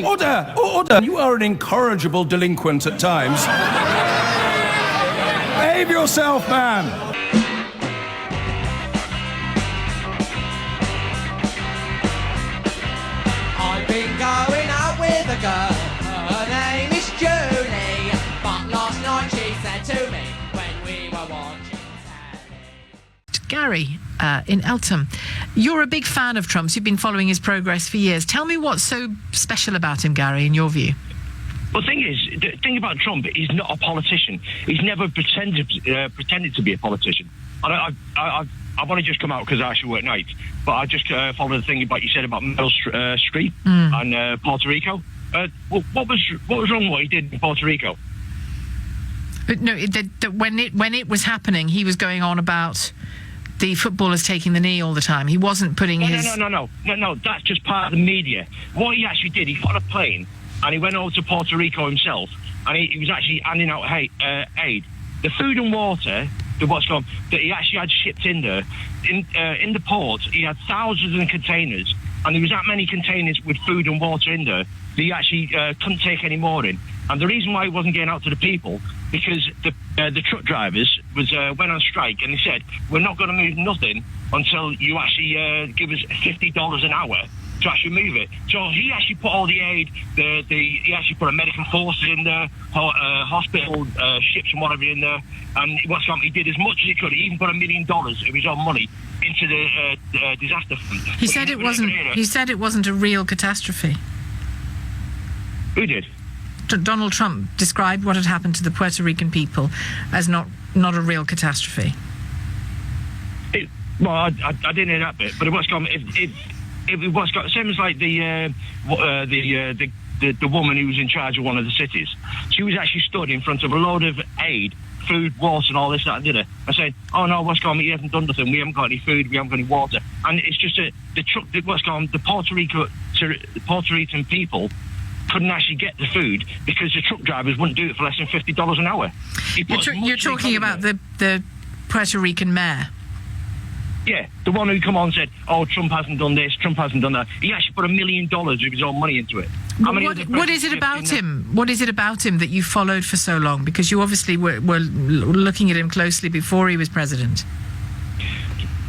Order! Order! You are an incorrigible delinquent at times. Behave yourself, man! I've been going out with a girl, her name is Julie, but last night she said to me when we were watching telly. Gary in Eltham, you're a big fan of Trump's. You've been following his progress for years. Tell me what's so special about him, Gary, in your view. Well, the thing about Trump, he's not a politician. He's never pretended to be a politician. I've only just come out because I actually work nights, but I just followed the thing about you said about Meryl Streep and Puerto Rico. What was wrong with what he did in Puerto Rico? But no, when it was happening, he was going on about the footballers taking the knee all the time. He wasn't putting his... No. That's just part of the media. What he actually did, he got on a plane and he went over to Puerto Rico himself, and he was actually handing out aid. The food and water that he actually had shipped in there, in the port, he had thousands of containers, and there was that many containers with food and water in there that he actually couldn't take any more in. And the reason why he wasn't getting out to the people, because the truck drivers went on strike, and they said, we're not going to move nothing until you actually give us $50 an hour to actually move it. So he actually put all the aid, he actually put American forces in there, hospital ships and whatever in there, and he did as much as he could. He even put $1 million of his own money into the disaster fund. He said it wasn't a real catastrophe. Who did? Donald Trump described what had happened to the Puerto Rican people as not a real catastrophe. I didn't hear that bit, but it was same as like the woman who was in charge of one of the cities. She was actually stood in front of a load of aid, food, water, and all this, that, and the other. I said, "Oh no, what's going on? You haven't done nothing. We haven't got any food. We haven't got any water." And it's just the Puerto Rican people couldn't actually get the food because the truck drivers wouldn't do it for less than $50 an hour. You're talking about the Puerto Rican mayor. Yeah, the one who come on and said, "Oh, Trump hasn't done this, Trump hasn't done that." He actually put $1 million of his own money into it. What is it about him? What is it about him that you followed for so long? Because you obviously were looking at him closely before he was president.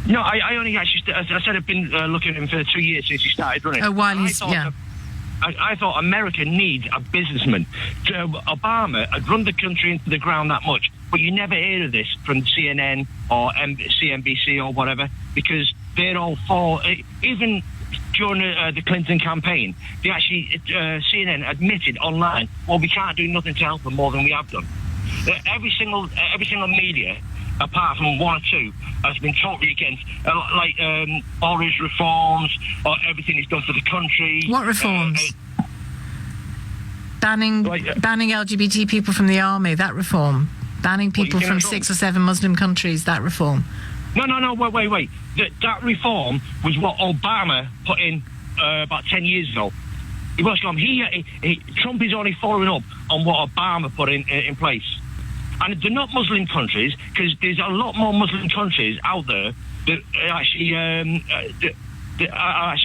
No, I only actually, as I said, I've been looking at him for 2 years since he started running. Oh, while he's, I thought America needs a businessman. Obama had run the country into the ground that much, but you never hear of this from CNN or CNBC or whatever, because they're all for, even during the Clinton campaign, they actually, CNN admitted online, well, we can't do nothing to help them more than we have done. Every single media, apart from one or two, has been totally against, all his reforms, or everything he's done for the country. What reforms? Banning LGBT people from the army, that reform. Banning people from 6 or 7 Muslim countries, that reform. No, wait. That reform was what Obama put in about 10 years ago. Trump is only following up on what Obama put in place. And they're not Muslim countries, because there's a lot more Muslim countries out there that actually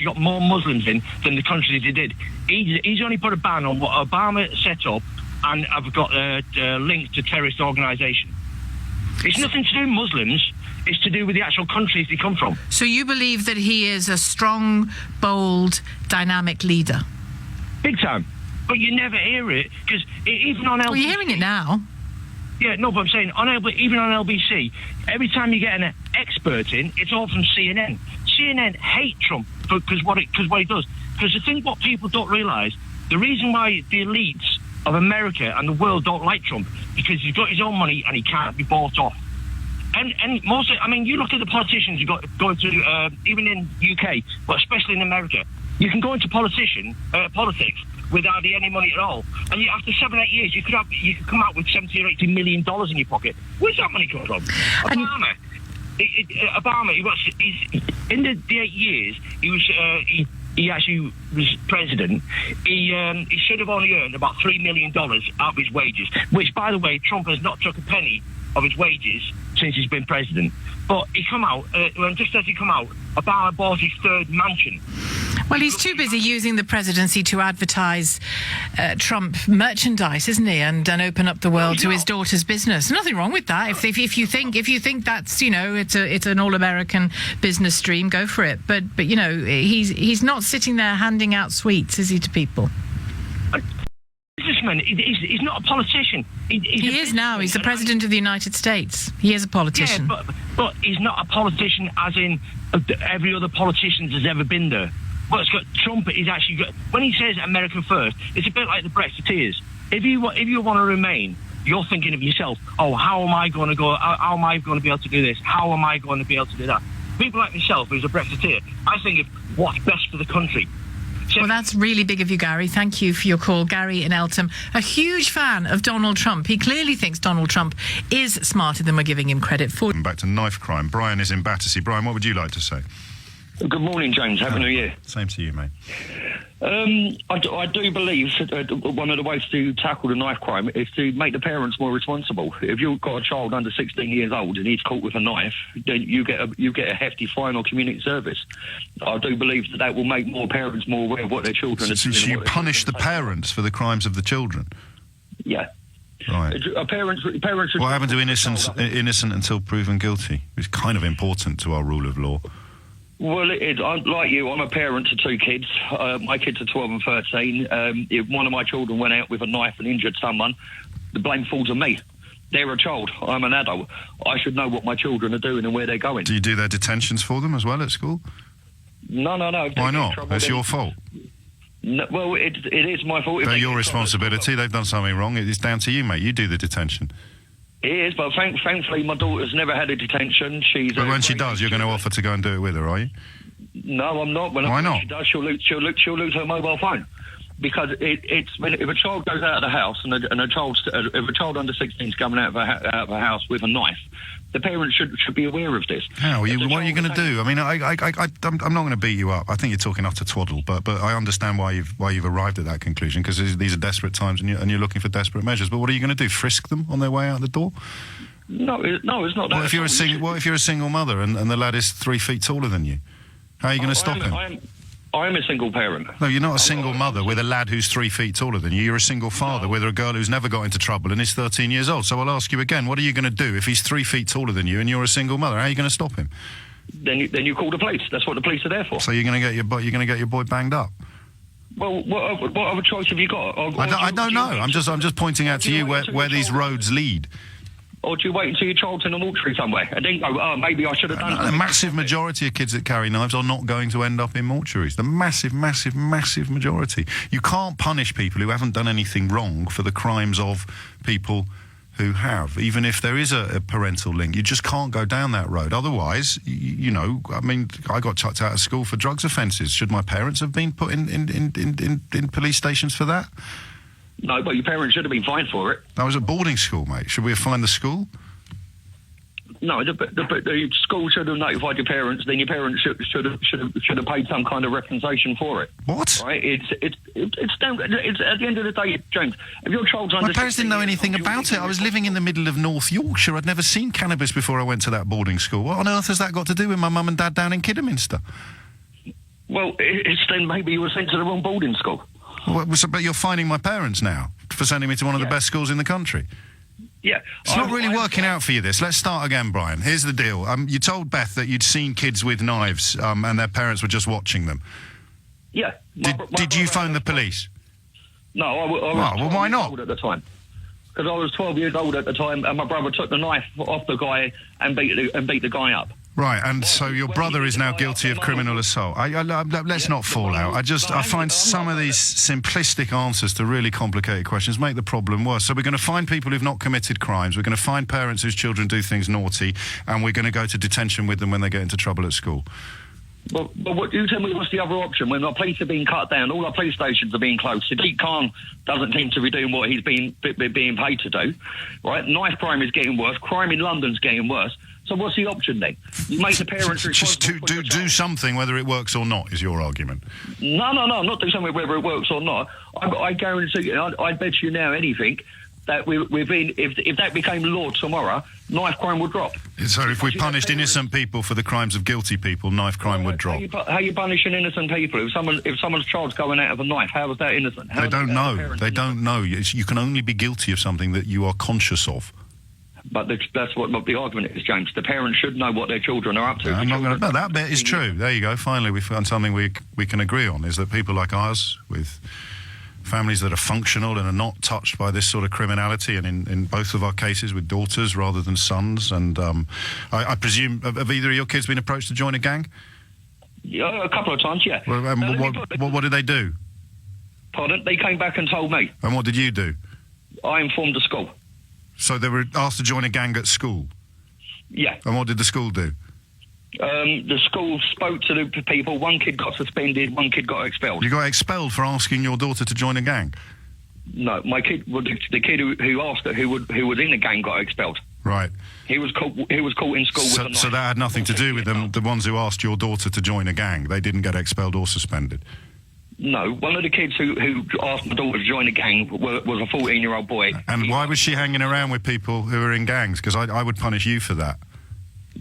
got more Muslims in than the countries they did. He's only put a ban on what Obama set up, and have got links to terrorist organisation. It's nothing to do with Muslims. It's to do with the actual countries they come from. So you believe that he is a strong, bold, dynamic leader? Big time. But you never hear it, because even on LBC... Well, you're hearing it now. Yeah, no, but I'm saying, even on LBC, every time you get an expert in, it's all from CNN. CNN hate Trump because what he does. Because the thing what people don't realise, the reason why the elites of America and the world don't like Trump, because he's got his own money and he can't be bought off. And mostly, you look at the politicians who go into, even in UK, but especially in America, you can go into politics without any money at all, and after 7 or 8 years, you could come out with $70 or $80 million in your pocket. Where's that money come from? Obama, he's in the 8 years he actually was president. He should have only earned about $3 million out of his wages, which, by the way, Trump has not took a penny of his wages since he's been president. But he come out, just as he come out, Obama bought his third mansion. Well, he's too busy using the presidency to advertise Trump merchandise, isn't he? And open up the world to his daughter's business. Nothing wrong with that. If you think that's, you know, it's an all-American business stream, go for it. But you know, he's not sitting there handing out sweets, is he, to people? Businessman. He's not a politician. He is now. He's the president of the United States. He is a politician. Yeah, but he's not a politician as in every other politician has ever been there. What's got Trump is actually got, when he says America first, it's a bit like the Brexiteers. If you want to remain, you're thinking of yourself. Oh, how am I going to go? How am I going to be able to do this? How am I going to be able to do that? People like myself, who's a Brexiteer, I think of what's best for the country. Well, that's really big of you, Gary. Thank you for your call. Gary in Eltham, a huge fan of Donald Trump. He clearly thinks Donald Trump is smarter than we're giving him credit for. Back to knife crime. Brian is in Battersea. Brian, what would you like to say? Good morning, James. Happy New Year. Same to you, mate. I do believe that one of the ways to tackle the knife crime is to make the parents more responsible. If you've got a child under 16 years old and he's caught with a knife, then you get a hefty fine or community service. I do believe that will make more parents more aware of what their children are doing. So you punish the parents for the crimes of the children? Yeah. Right. Parents. What happened to innocent until proven guilty? It's kind of important to our rule of law. Well, like you, I'm a parent to two kids. My kids are 12 and 13. If one of my children went out with a knife and injured someone, the blame falls on me. They're a child. I'm an adult. I should know what my children are doing and where they're going. Do you do their detentions for them as well at school? No. Why not? It's your fault. No, well, it is my fault. They're your responsibility. They've done something wrong. It's down to you, mate. You do the detention. It is, but thankfully my daughter's never had a detention. But when she does, you're going to offer to go and do it with her, are you? No, I'm not. Why not? When she does, she'll lose her mobile phone. Because if a child goes out of the house and if a child under 16 is coming out of a house with a knife, the parents should be aware of this. How? What are you going to do? I mean, I'm not going to beat you up. I think you're talking utter twaddle, but I understand why you've arrived at that conclusion, because these are desperate times and you're looking for desperate measures. But what are you going to do? Frisk them on their way out the door? No, it's not that. What if you're a single mother and the lad is 3 feet taller than you? How are you going to stop him? I am a single parent. No, you're not a single mother with a lad who's 3 feet taller than you. You're a single father with a girl who's never got into trouble and is 13 years old. So I'll ask you again, what are you going to do if he's 3 feet taller than you and you're a single mother? How are you going to stop him? Then you call the police. That's what the police are there for. So you're going to get your boy banged up? Well, what other choice have you got? I don't know. I'm just pointing out to you where these roads lead. Or do you wait until your child's in a mortuary somewhere and then go, oh, maybe I should have done it? The massive majority of kids that carry knives are not going to end up in mortuaries. The massive, massive, massive majority. You can't punish people who haven't done anything wrong for the crimes of people who have, even if there is a parental link. You just can't go down that road. Otherwise, you know, I mean, I got chucked out of school for drugs offences. Should my parents have been put in police stations for that? No, but your parents should have been fined for it. I was at boarding school, mate. Should we have fined the school? No, the school should have notified your parents. Then your parents should have paid some kind of compensation for it. What? Right? It's down. It's at the end of the day, James. If your child's under, my parents didn't know anything about it. I was living in the middle of North Yorkshire. I'd never seen cannabis before I went to that boarding school. What on earth has that got to do with my mum and dad down in Kidderminster? Well, it's then maybe you were sent to the wrong boarding school. But you're fining my parents now for sending me to one of the best schools in the country. Yeah. It's not really working out for you, this. Let's start again, Brian. Here's the deal. You told Beth that you'd seen kids with knives and their parents were just watching them. Yeah. Did you phone the police? No, I was well, why not? At the time. Because I was 12 years old at the time and my brother took the knife off the guy and beat the guy up. Right, and so your brother is now guilty of criminal assault. Let's not fall out. I find some of these simplistic answers to really complicated questions make the problem worse. So we're going to find people who've not committed crimes, we're going to find parents whose children do things naughty, and we're going to go to detention with them when they get into trouble at school. But what you tell me, what's the other option? When our police are being cut down, all our police stations are being closed. Sadiq Khan doesn't seem to be doing what he's being paid to do, right? Knife crime is getting worse. Crime in London's getting worse. So what's the option then? You make the parents responsible. Just do something, whether it works or not, is your argument. No, I'm not doing something whether it works or not. I guarantee you, I bet you now anything, that if that became law tomorrow, knife crime would drop. So if we punished innocent people for the crimes of guilty people, knife crime would drop. How are you punishing innocent people? If someone's child's going out of a knife, how is that innocent? They don't know. They don't know. You can only be guilty of something that you are conscious of. But that's what the argument is, James. The parents should know what their children are up to. I'm not going to. No, that bit is true. There you go. Finally, we found something we can agree on. Is that people like us with families that are functional and are not touched by this sort of criminality, and in both of our cases with daughters rather than sons. And I presume, have either of your kids been approached to join a gang? Yeah, a couple of times, yeah. Well, what did they do? Pardon? They came back and told me. And what did you do? I informed the school. So they were asked to join a gang at school? Yeah. And what did the school do? The school spoke to the people. One kid got suspended, one kid got expelled. You got expelled for asking your daughter to join a gang? No, my kid, the kid who asked it, who was in the gang, got expelled. Right. He was caught in school with a knife. So that had nothing to do with them, the ones who asked your daughter to join a gang. They didn't get expelled or suspended. No, one of the kids who asked my daughter to join a gang was a 14-year-old boy. And why was she hanging around with people who are in gangs? Because I would punish you for that.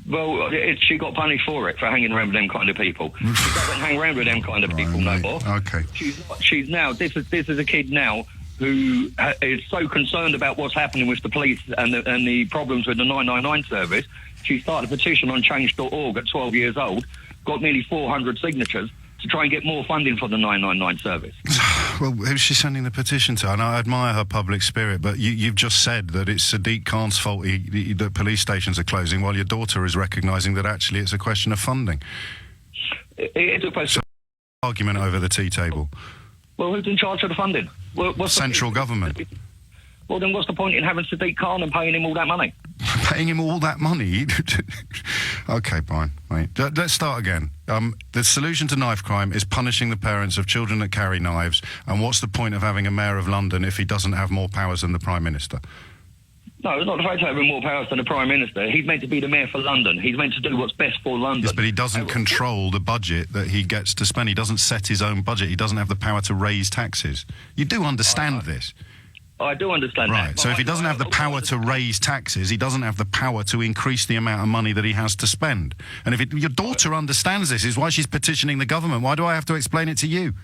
Well, she got punished for it, for hanging around with them kind of people. She doesn't hang around with them kind of people no more. Okay. She's now, this is a kid now who is so concerned about what's happening with the police and the problems with the 999 service. She started a petition on change.org at 12 years old, got nearly 400 signatures to try and get more funding for the 999 service. Well, who's she sending the petition to? And I admire her public spirit, but you've just said that it's Sadiq Khan's fault that police stations are closing, while your daughter is recognising that actually it's a question of funding. It's a question. Argument over the tea table. Well, who's in charge of the funding? Central government. Well, then what's the point in having Sadiq Khan and paying him all that money? Paying him all that money? Okay, Brian, wait. Let's start again. The solution to knife crime is punishing the parents of children that carry knives, and what's the point of having a mayor of London if he doesn't have more powers than the Prime Minister? No, it's not the fact of having more powers than the Prime Minister. He's meant to be the mayor for London. He's meant to do what's best for London. Yes, but he doesn't control the budget that he gets to spend. He doesn't set his own budget. He doesn't have the power to raise taxes. You do understand this? I do understand that. Right, so if he doesn't have the power to raise taxes, he doesn't have the power to increase the amount of money that he has to spend. And if your daughter understands this, is why she's petitioning the government. Why do I have to explain it to you?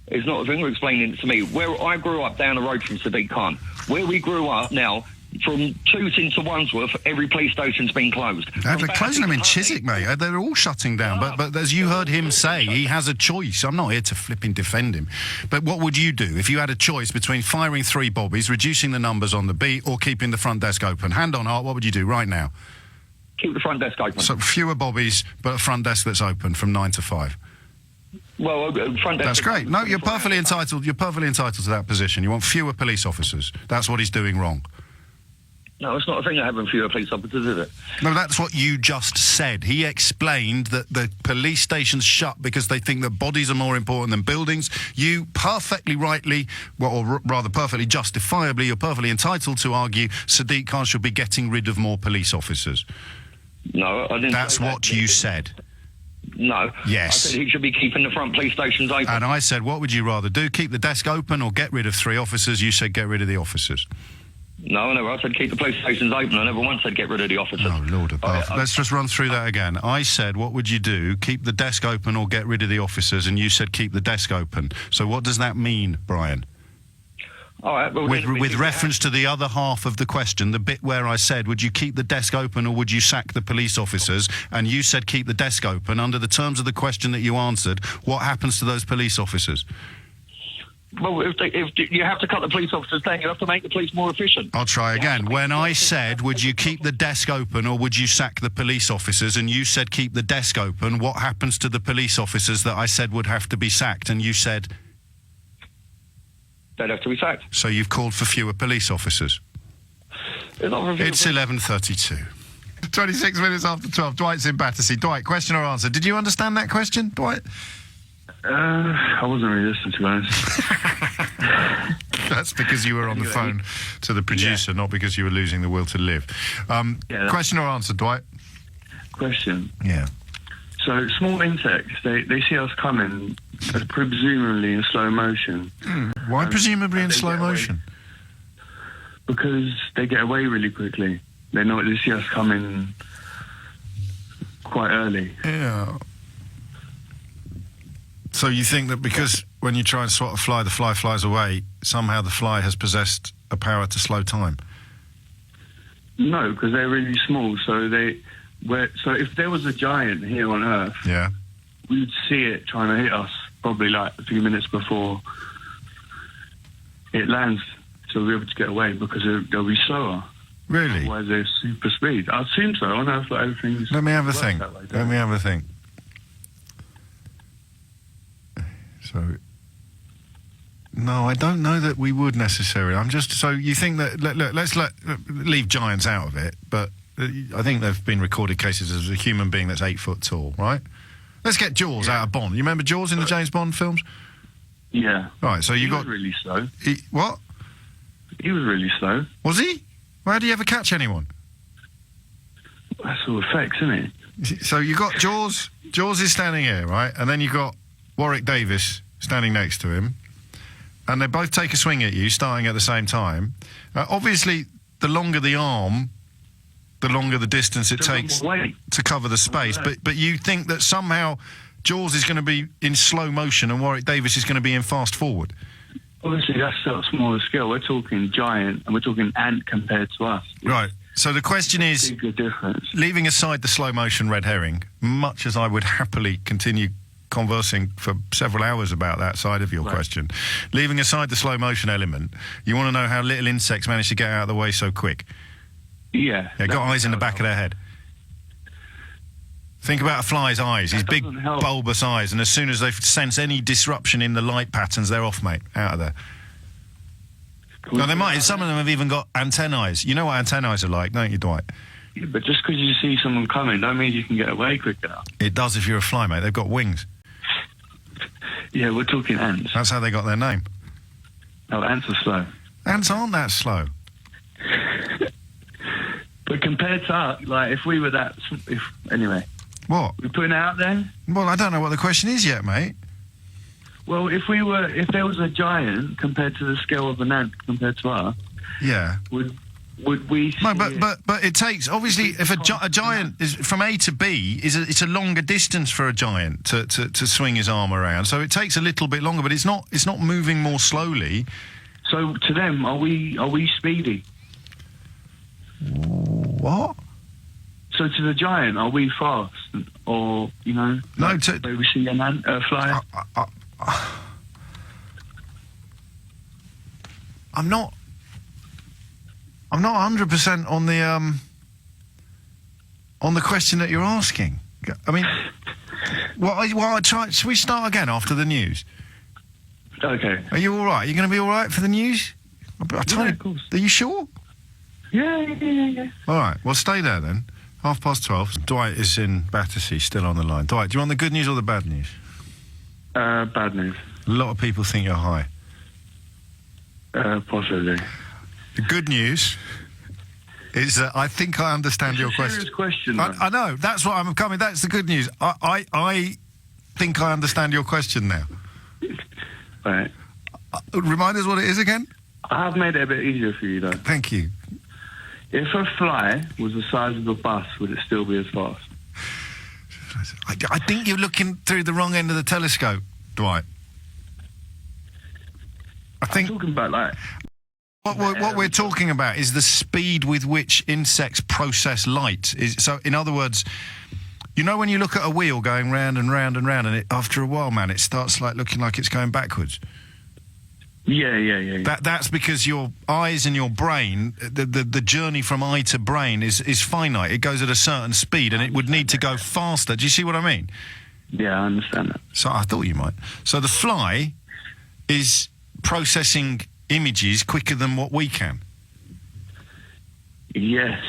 It's not a thing of explaining it to me. Where I grew up down the road from Sadiq Khan, where we grew up now, from Tooting to Wandsworth, every police station's been closed. They're closing them in Chiswick, mate. They're all shutting down. But as you heard him say, he has a choice. I'm not here to flipping defend him. But what would you do if you had a choice between firing 3 bobbies, reducing the numbers on the beat, or keeping the front desk open? Hand on heart, what would you do right now? Keep the front desk open. So fewer bobbies, but a front desk that's open from 9 to 5. Well, front desk. That's great. No, you're perfectly entitled. You're perfectly entitled to that position. You want fewer police officers. That's what he's doing wrong. No, it's not a thing of having fewer police officers, is it? No, that's what you just said. He explained that the police stations shut because they think that bodies are more important than buildings. You perfectly rightly, well, or rather perfectly justifiably, you're perfectly entitled to argue Sadiq Khan should be getting rid of more police officers. No, I didn't. That's what you said. No. Yes. I said he should be keeping the front police stations open. And I said, what would you rather do? Keep the desk open or get rid of 3 officers? You said get rid of the officers. No, I said keep the police stations open. I never once said get rid of the officers. Oh, Lord above. Let's just run through that again. I said, what would you do? Keep the desk open or get rid of the officers? And you said keep the desk open. So what does that mean, Brian? All right. Well, with reference to the other half of the question, the bit where I said, would you keep the desk open or would you sack the police officers? And you said keep the desk open. Under the terms of the question that you answered, what happens to those police officers? Well, if you have to cut the police officers down, you have to make the police more efficient. I'll try again. When I said, would you keep the desk open or would you sack the police officers, and you said keep the desk open, what happens to the police officers that I said would have to be sacked? And you said... They'd have to be sacked. So you've called for fewer police officers? It's 11:32. 26 minutes after 12. Dwight's in Battersea. Dwight, question or answer? Did you understand that question, Dwight? I wasn't really listening, to be honest. That's because you were on the phone to the producer, not because you were losing the will to live. Question or answer, Dwight? Question. Yeah. So, small insects, they see us coming, presumably in slow motion. Why presumably in slow motion? Because they get away really quickly. They see us coming quite early. Yeah. So you think that because when you try and swat a fly, the fly flies away, somehow the fly has possessed a power to slow time? No, because they're really small. So if there was a giant here on Earth, Yeah. we'd see it trying to hit us probably like a few minutes before it lands, so we'll be able to get away because they'll be slower. Really? Otherwise they're super speed. I assume so. I know if everything's... Let me have a works think. that way, Let me have a think. So... No, I don't know that we would necessarily. I'm just... So you think that... Let's leave giants out of it, but I think there have been recorded cases of a human being that's 8 foot tall, right? Let's get Jaws out of Bond. You remember Jaws in the James Bond films? Yeah. Right, so you He got... was really slow. What? He was really slow. Was he? Why did he ever catch anyone? That's all effects, isn't it? So you got Jaws. Jaws is standing here, right? And then you got Warwick Davis standing next to him. And they both take a swing at you, starting at the same time. Obviously, the longer the arm, the longer the distance it takes to cover the space. But you think that somehow Jaws is going to be in slow motion and Warwick Davis is going to be in fast forward? Obviously, that's a smaller scale. We're talking giant, and we're talking ant compared to us. Right. So the question is, Big difference. leaving aside the slow motion red herring, much as I would happily continue conversing for several hours about that side of your question, leaving aside the slow motion element, you want to know how little insects manage to get out of the way so quick? Yeah. They've got eyes in the back of their head. Think about a fly's eyes, his big bulbous eyes, and as soon as they sense any disruption in the light patterns, they're off, mate, out of there. No, they might. Some of them have even got antennae. You know what antennae are like, don't you, Dwight? Yeah, but just because you see someone coming, don't mean you can get away quicker. It does if you're a fly, mate. They've got wings. Yeah, we're talking ants. That's how they got their name. Oh, ants are slow. Ants aren't that slow. But compared to us, like, if we were that... Anyway. What? We're putting it out there? Well, I don't know what the question is yet, mate. Well, if there was a giant compared to the scale of an ant compared to us, yeah, would we? No, but it takes, obviously, if a giant is from A to B, it's a longer distance for a giant to swing his arm around. So it takes a little bit longer, but it's not moving more slowly. So to them, are we speedy? What? So to the giant, are we fast, or No, like we see an ant fly? I'm not 100% on the question that you're asking. I mean, should we start again after the news? Okay. Are you all right? Are you going to be all right for the news? Yeah, of course. Are you sure? Yeah. All right. Well, stay there then. 12:30. Dwight is in Battersea, still on the line. Dwight, do you want the good news or the bad news? Bad news. A lot of people think you're high. Possibly. The good news is that I think I understand your question. Serious question. I know. That's what I'm coming. That's the good news. I think I understand your question now. Right. Remind us what it is again. I have made it a bit easier for you, though. Thank you. If a fly was the size of a bus, would it still be as fast? I think you're looking through the wrong end of the telescope, Dwight. I'm talking about, like... What we're talking about is the speed with which insects process light. So, in other words, you know when you look at a wheel going round and round and round, and after a while, man, it starts like looking like it's going backwards? Yeah. That's because your eyes and your brain, the journey from eye to brain is finite. It goes at a certain speed, and it would need to go faster. Do you see what I mean? Yeah, I understand that. So I thought you might. So the fly is processing images quicker than what we can. Yes.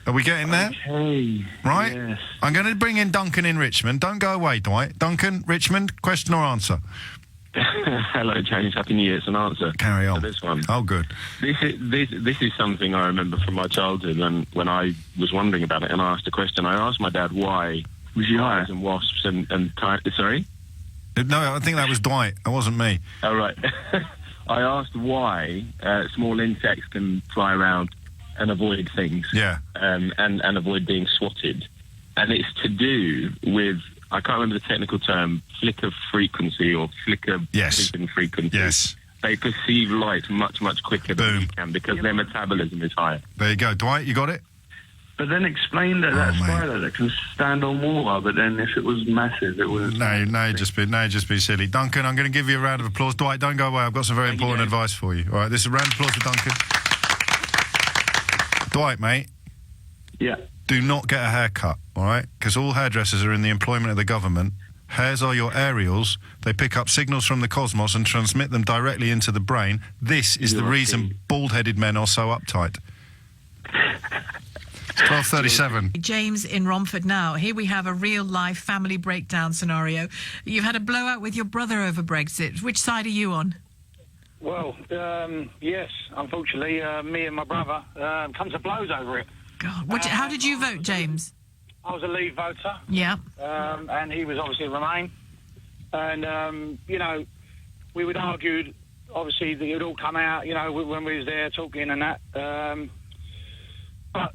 Are we getting there? Okay. Right? Yes. I'm going to bring in Duncan in Richmond. Don't go away, Dwight. Duncan, Richmond, question or answer? Hello, James. Happy New Year. It's an answer. Carry on. For this one. Oh, good. This is something I remember from my childhood, and when I was wondering about it, and I asked a question. I asked my dad why Was you high? flies and wasps and sorry. No, I think that was Dwight. It wasn't me. Oh right. I asked why small insects can fly around and avoid things, and avoid being swatted, and it's to do with, I can't remember the technical term, flicker frequency or flicker vision frequency. Yes. They perceive light much, much quicker than we can because their metabolism is higher. There you go. Dwight, you got it? But then explain that spider that can stand on water, but then if it was massive, it was... No, just be silly. Duncan, I'm going to give you a round of applause. Dwight, don't go away. I've got some very important advice for you. All right, this is a round of applause for Duncan. Dwight, mate. Yeah. Do not get a haircut, all right? Because all hairdressers are in the employment of the government. Hairs are your aerials. They pick up signals from the cosmos and transmit them directly into the brain. This is the reason bald-headed men are so uptight. 12:37. James in Romford now. Here we have a real-life family breakdown scenario. You've had a blowout with your brother over Brexit. Which side are you on? Well, yes, unfortunately, me and my brother come to blows over it. God, how did you vote, James? I was a Leave voter. Yeah. And he was obviously a Remain. And, you know, we would argue, obviously, that it would all come out, you know, when we was there talking and that. But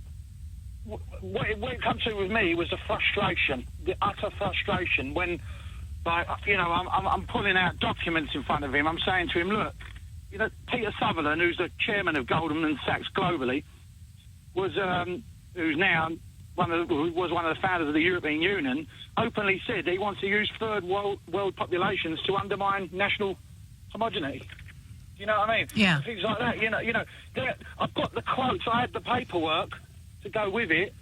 what it come to with me was the frustration, the utter frustration when, like, you know, I'm pulling out documents in front of him. I'm saying to him, look, you know, Peter Sutherland, who's the chairman of Goldman Sachs globally, was who's now was one of the founders of the European Union, openly said he wants to use third world populations to undermine national homogeneity. You know what I mean? Yeah. Things like that. You know. I've got the quotes. I had the paperwork to go with it.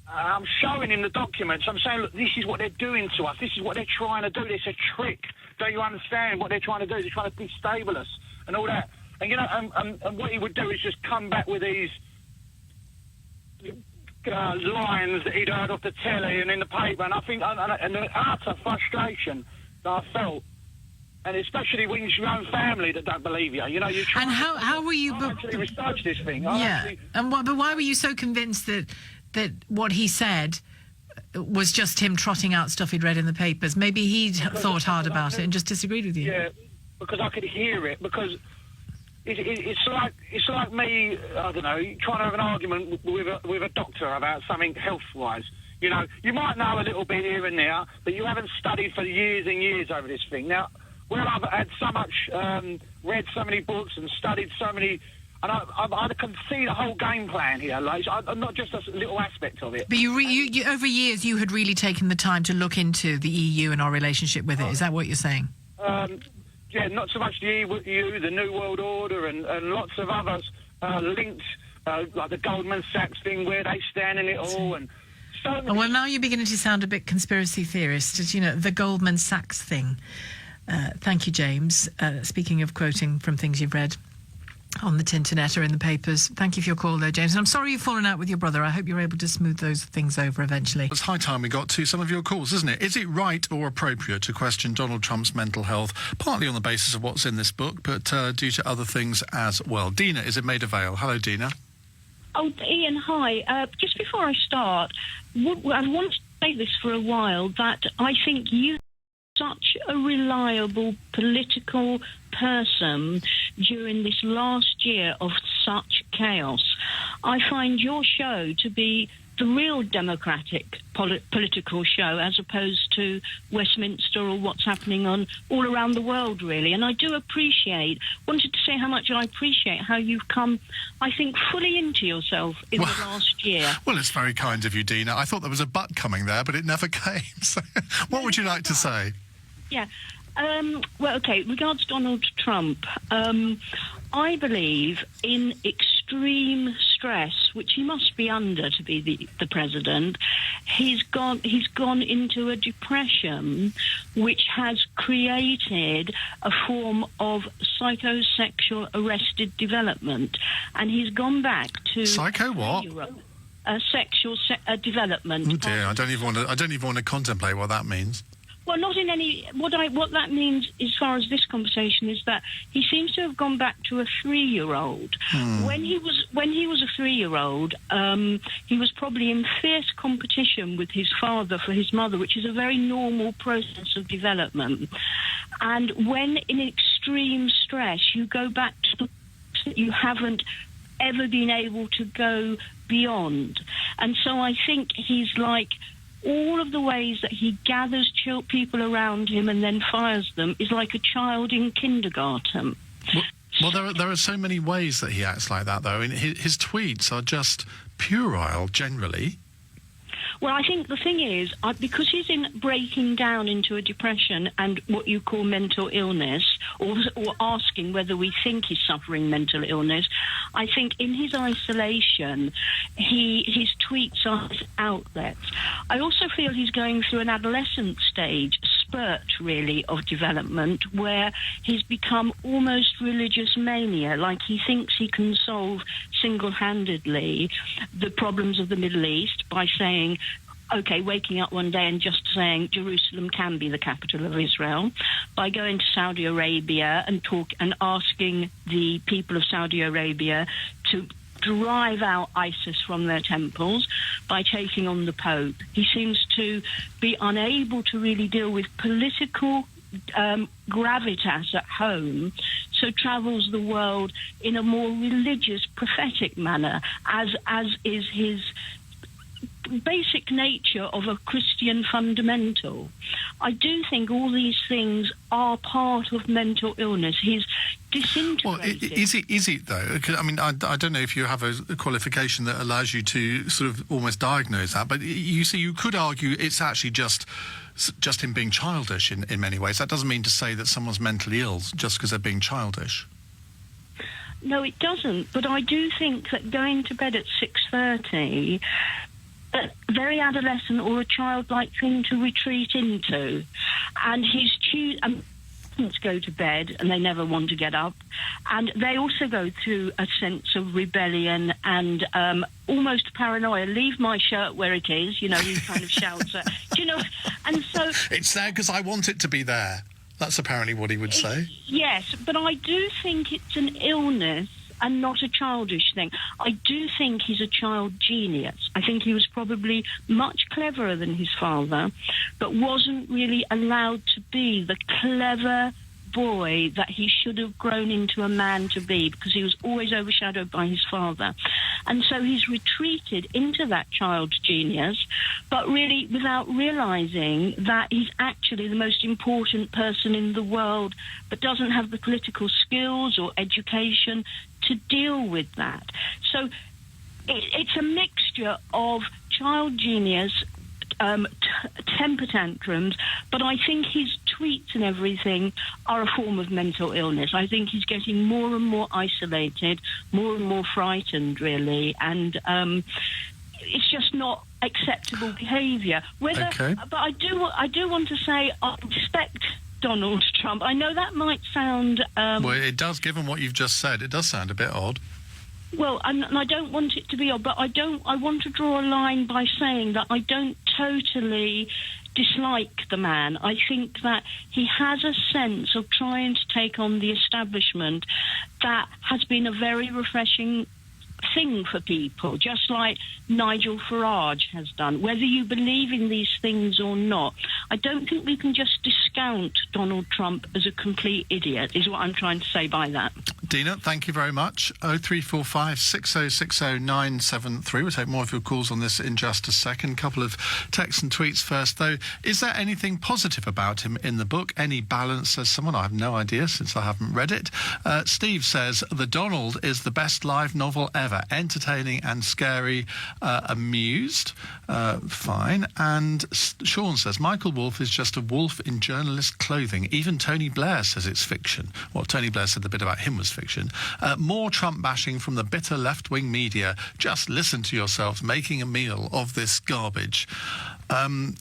I'm showing him the documents. I'm saying, look, this is what they're doing to us. This is what they're trying to do. It's a trick. Don't you understand what they're trying to do? They're trying to destabilise us and all that. And you know, and what he would do is just come back with these lines that he'd heard off the telly and in the paper, and I think, and the utter frustration that I felt, and especially when it's your own family that don't believe you. You know, you try. And how were you? I actually researched this thing. But why were you so convinced that what he said was just him trotting out stuff he'd read in the papers? Maybe he'd thought hard about it and just disagreed with you. Yeah, because I could hear it. Because it's like me, I don't know, trying to have an argument with a doctor about something health-wise. You know, you might know a little bit here and there, but you haven't studied for years and years over this thing. Now, where I've had so much, read so many books and studied so many, and I can see the whole game plan here, like, not just a little aspect of it. But you over years, you had really taken the time to look into the EU and our relationship with it. Is that what you're saying? Yeah, not so much the EU, the New World Order, and lots of others linked, like the Goldman Sachs thing, where they stand in it all, and so many... Well, now you're beginning to sound a bit conspiracy theorist. You know, the Goldman Sachs thing. Thank you, James. Speaking of quoting from things you've read on the Tinternet or in the papers, thank you for your call there, James. And I'm sorry you've fallen out with your brother. I hope you're able to smooth those things over eventually. It's high time we got to some of your calls, isn't it? Is it right or appropriate to question Donald Trump's mental health, partly on the basis of what's in this book, but due to other things as well? Dina is at Maida Vale. Hello, Dina. Oh, Iain, hi. Just before I start, I want to say this for a while, that I think you such a reliable political person during this last year of such chaos. I find your show to be the real democratic political show, as opposed to Westminster or what's happening all around the world, really. And I do wanted to say how much I appreciate how you've come, I think, fully into yourself in the last year. Well, it's very kind of you, Dina. I thought there was a but coming there, but it never came. So what would you like to say? Yeah. Well, okay, regards Donald Trump, I believe in extreme stress, which he must be under to be the president. He's gone into a depression which has created a form of psychosexual arrested development, and he's gone back to psycho what? Sexual development. Oh dear, I don't even want to contemplate what that means. Well, not in any... What that means, as far as this conversation, is that he seems to have gone back to a 3-year-old. When he was a 3-year-old, he was probably in fierce competition with his father for his mother, which is a very normal process of development. And when in extreme extreme stress, you go back to the that you haven't ever been able to go beyond. And so I think he's like, all of the ways that he gathers people around him and then fires them is like a child in kindergarten. Well, there are so many ways that he acts like that, though. I mean, his tweets are just puerile, generally. Well, I think the thing is, because he's breaking down into a depression and what you call mental illness, or asking whether we think he's suffering mental illness, I think in his isolation, his tweets are his outlets. I also feel he's going through an adolescent stage, spurt, really, of development, where he's become almost religious mania, like he thinks he can solve single-handedly the problems of the Middle East by saying, OK, waking up one day and just saying Jerusalem can be the capital of Israel, by going to Saudi Arabia and asking the people of Saudi Arabia to drive out ISIS from their temples, by taking on the Pope. He seems to be unable to really deal with political gravitas at home, so travels the world in a more religious, prophetic manner, as is his basic nature of a Christian fundamental. I do think all these things are part of mental illness. He's disintegrated. Well, is it though? I mean, I don't know if you have a qualification that allows you to sort of almost diagnose that, but you see, you could argue it's actually just him being childish in many ways. That doesn't mean to say that someone's mentally ill just because they're being childish. No, it doesn't. But I do think that going to bed at 6:30, a very adolescent or a childlike thing to retreat into, and he's go to bed and they never want to get up, and they also go through a sense of rebellion and almost paranoia. Leave my shirt where it is, you know, he kind of shouts at, you know, and so it's there because I want it to be there. That's apparently what he would say. Yes, but I do think it's an illness and not a childish thing. I do think he's a child genius. I think he was probably much cleverer than his father, but wasn't really allowed to be the clever boy that he should have grown into a man to be, because he was always overshadowed by his father. And so he's retreated into that child genius, but really without realizing that he's actually the most important person in the world, but doesn't have the political skills or education to deal with that. So it's a mixture of child genius, temper tantrums, but I think his tweets and everything are a form of mental illness. I think he's getting more and more isolated, more and more frightened, really, and it's just not acceptable behaviour. Okay. But I do want to say I respect Donald Trump. I know that might sound well, it does, given what you've just said. It does sound a bit odd. Well, and I don't want it to be odd, but I want to draw a line by saying that I don't totally dislike the man. I think that he has a sense of trying to take on the establishment that has been a very refreshing thing for people, just like Nigel Farage has done. Whether you believe in these things or not, I don't think we can just discount Donald Trump as a complete idiot, is what I'm trying to say by that. Dina, thank you very much. 0345 6060 973. We'll take more of your calls on this in just a second. Couple of texts and tweets first, though. Is there anything positive about him in the book? Any balance, says someone? I have no idea, since I haven't read it. Steve says, The Donald is the best live novel ever. Entertaining and scary, amused. Fine. And Sean says, Michael Wolff is just a wolf in journalist clothing. Even Tony Blair says it's fiction. Well, Tony Blair said the bit about him was fiction. More Trump bashing from the bitter left-wing media. Just listen to yourselves making a meal of this garbage.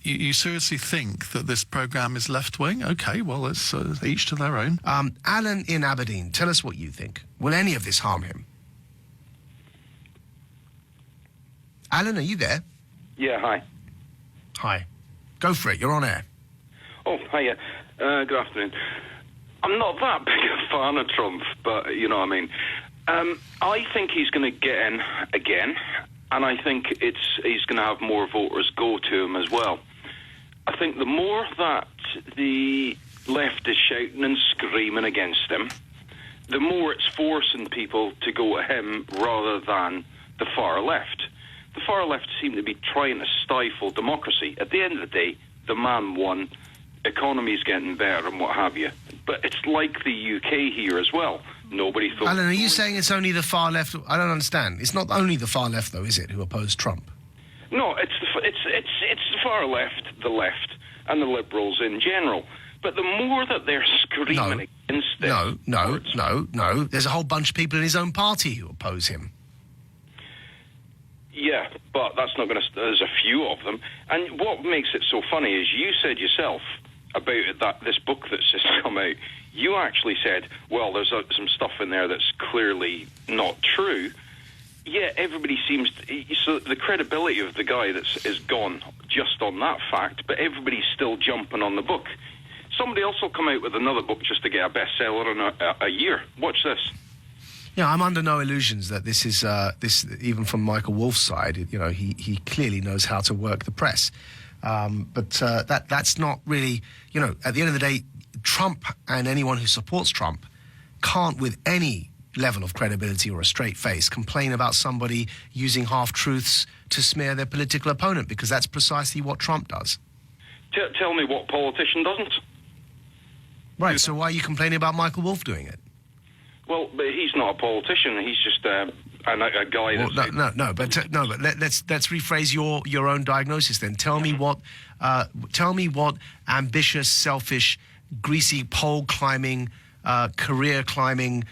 You seriously think that this programme is left-wing? OK, well, it's each to their own. Alan in Aberdeen, tell us what you think. Will any of this harm him? Alan, are you there? Yeah, hi. Hi. Go for it, you're on air. Oh, hiya. Good afternoon. I'm not that big a fan of Trump, but you know what I mean. I think he's going to get in again, and I think he's going to have more voters go to him as well. I think the more that the left is shouting and screaming against him, the more it's forcing people to go at him rather than the far left. The far left seem to be trying to stifle democracy. At the end of the day, the man won, economy's getting better and what have you. But it's like the UK here as well. Nobody thought... Alan, are you saying it's only the far left? I don't understand. It's not only the far left, though, is it, who oppose Trump? No, it's the far left, and the Liberals in general. But the more that they're screaming against it... No. There's a whole bunch of people in his own party who oppose him. Yeah, but that's not going to... There's a few of them. And what makes it so funny is you said yourself about this book that's just come out, you actually said, well, there's some stuff in there that's clearly not true. Yeah, everybody seems to... So the credibility of the guy is gone just on that fact, but everybody's still jumping on the book. Somebody else will come out with another book just to get a bestseller in a year. Watch this. Yeah, I'm under no illusions that this is even from Michael Wolff's side. He clearly knows how to work the press, but that's not really. At the end of the day, Trump and anyone who supports Trump can't, with any level of credibility or a straight face, complain about somebody using half-truths to smear their political opponent, because that's precisely what Trump does. Tell me what politician doesn't. Right. So why are you complaining about Michael Wolff doing it? Well, but he's not a politician. He's just a guy that's... But let's rephrase your own diagnosis then. Tell me what ambitious, selfish, greasy pole climbing, career climbing,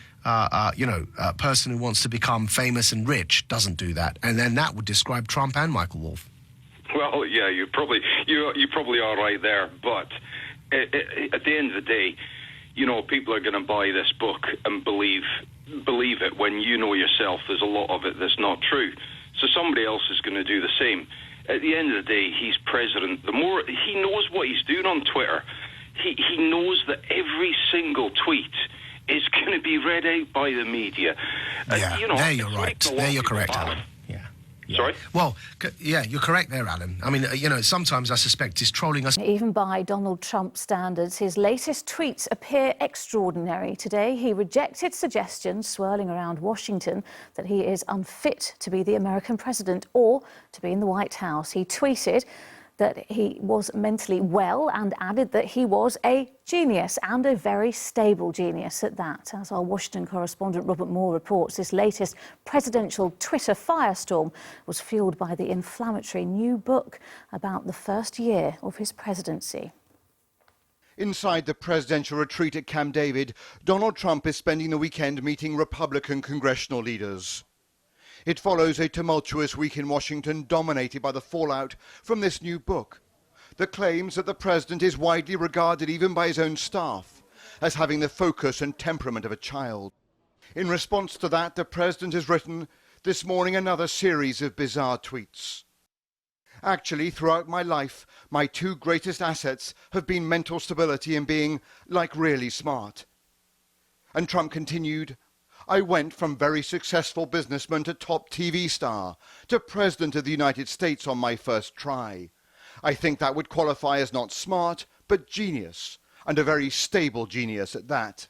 person who wants to become famous and rich doesn't do that, and then that would describe Trump and Michael Wolff. Well, yeah, you probably are right there, but at the end of the day, people are going to buy this book and believe it when you know yourself there's a lot of it that's not true. So somebody else is going to do the same. At the end of the day, he's president. The more he knows what he's doing on Twitter, he knows that every single tweet is going to be read out by the media. Yeah, there you're right. There you're correct, Alan. Yeah. Sorry? Well, yeah, you're correct there, Alan. I mean, sometimes I suspect he's trolling us. Even by Donald Trump standards, his latest tweets appear extraordinary. Today, he rejected suggestions swirling around Washington that he is unfit to be the American president or to be in the White House. He tweeted that he was mentally well and added that he was a genius, and a very stable genius at that. As our Washington correspondent Robert Moore reports, this latest presidential Twitter firestorm was fueled by the inflammatory new book about the first year of his presidency. Inside the presidential retreat at Camp David, Donald Trump is spending the weekend meeting Republican congressional leaders. It follows a tumultuous week in Washington dominated by the fallout from this new book that claims that the president is widely regarded even by his own staff as having the focus and temperament of a child. In response to that, the president has written this morning another series of bizarre tweets. Actually, throughout my life, my two greatest assets have been mental stability and being, really smart. And Trump continued, I went from very successful businessman to top TV star to President of the United States on my first try. I think that would qualify as not smart, but genius, and a very stable genius at that.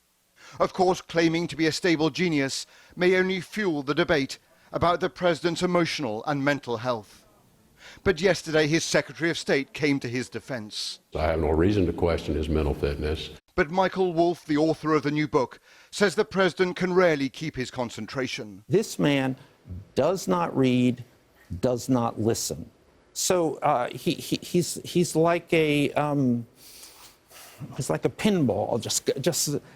Of course, claiming to be a stable genius may only fuel the debate about the president's emotional and mental health. But yesterday, his Secretary of State came to his defense. I have no reason to question his mental fitness. But Michael Wolff, the author of the new book, says the president can rarely keep his concentration. This man does not read, does not listen. So he's like a pinball,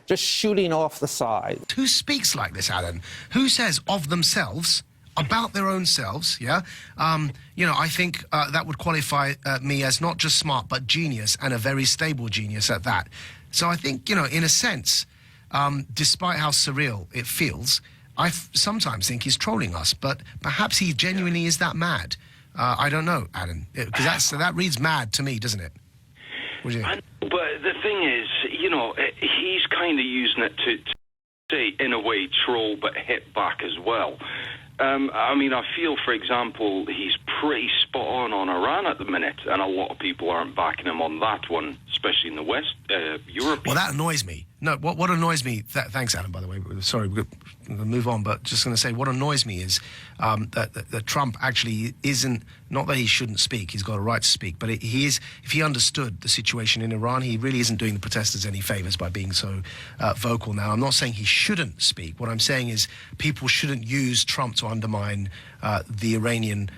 just shooting off the side. Who speaks like this, Alan? Who says of themselves, about their own selves, yeah? I think that would qualify me as not just smart, but genius, and a very stable genius at that. So I think, in a sense, despite how surreal it feels, I sometimes think he's trolling us, but perhaps he genuinely is that mad. I don't know, Alan, because that reads mad to me, doesn't it? What do you think? But the thing is, he's kind of using it to say, in a way, troll, but hit back as well. I feel, for example, he's pretty spot on Iran at the minute, and a lot of people aren't backing him on that one, especially in the West, Europe. Well, that annoys me. No, what annoys me... thanks, Adam, by the way. Sorry, we're going to move on, but just going to say what annoys me is that Trump actually isn't... Not that he shouldn't speak, he's got a right to speak, but he is... If he understood the situation in Iran, he really isn't doing the protesters any favours by being so vocal now. I'm not saying he shouldn't speak. What I'm saying is people shouldn't use Trump to undermine the Iranian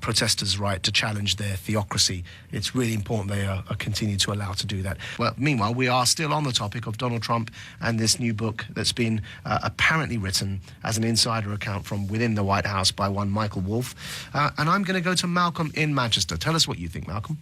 protesters' right to challenge their theocracy. It's really important they are continued to allow to do that. Well, meanwhile, we are still on the topic of Donald Trump and this new book that's been apparently written as an insider account from within the White House by one Michael Wolff. And I'm going to go to Malcolm in Manchester. Tell us what you think, Malcolm.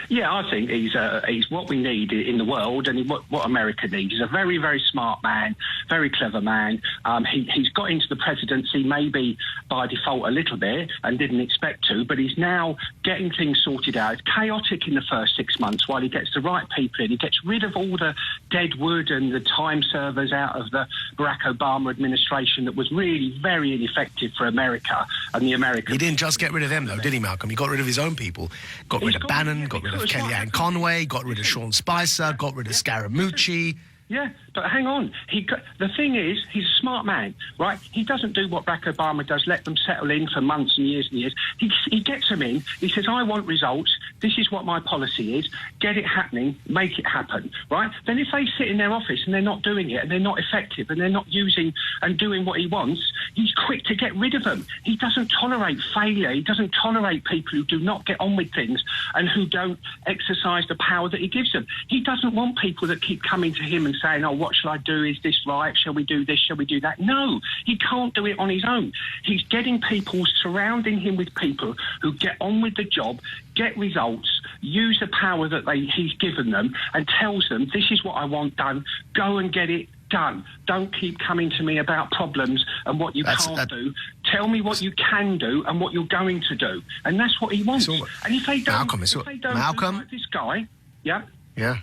Yeah, I think he's what we need in the world, and what America needs. He's a very, very smart man, very clever man. He's got into the presidency maybe by default a little bit and didn't expect to, but he's now getting things sorted out. It's chaotic in the first 6 months while he gets the right people in. He gets rid of all the dead wood and the time servers out of the Barack Obama administration that was really very ineffective for America and the Americans. He didn't just get rid of them, though, did he, Malcolm? He got rid of his own people. Got rid of Bannon, got rid of Kellyanne Conway, got rid of Sean Spicer, got rid of Scaramucci. Yeah, but hang on. The thing is, he's a smart man, right? He doesn't do what Barack Obama does, let them settle in for months and years and years. He gets them in. He says, I want results. This is what my policy is. Get it happening. Make it happen, right? Then if they sit in their office and they're not doing it and they're not effective and they're not using and doing what he wants, he's quick to get rid of them. He doesn't tolerate failure. He doesn't tolerate people who do not get on with things and who don't exercise the power that he gives them. He doesn't want people that keep coming to him and saying, oh, what shall I do? Is this right? Shall we do this? Shall we do that? No, he can't do it on his own. He's getting people, surrounding him with people who get on with the job, get results, use the power that he's given them and tells them, this is what I want done, go and get it done. Don't keep coming to me about problems and what you can't do. Tell me what you can do and what you're going to do. And that's what he wants. And if they don't, Malcolm, do like this guy, yeah? Yeah.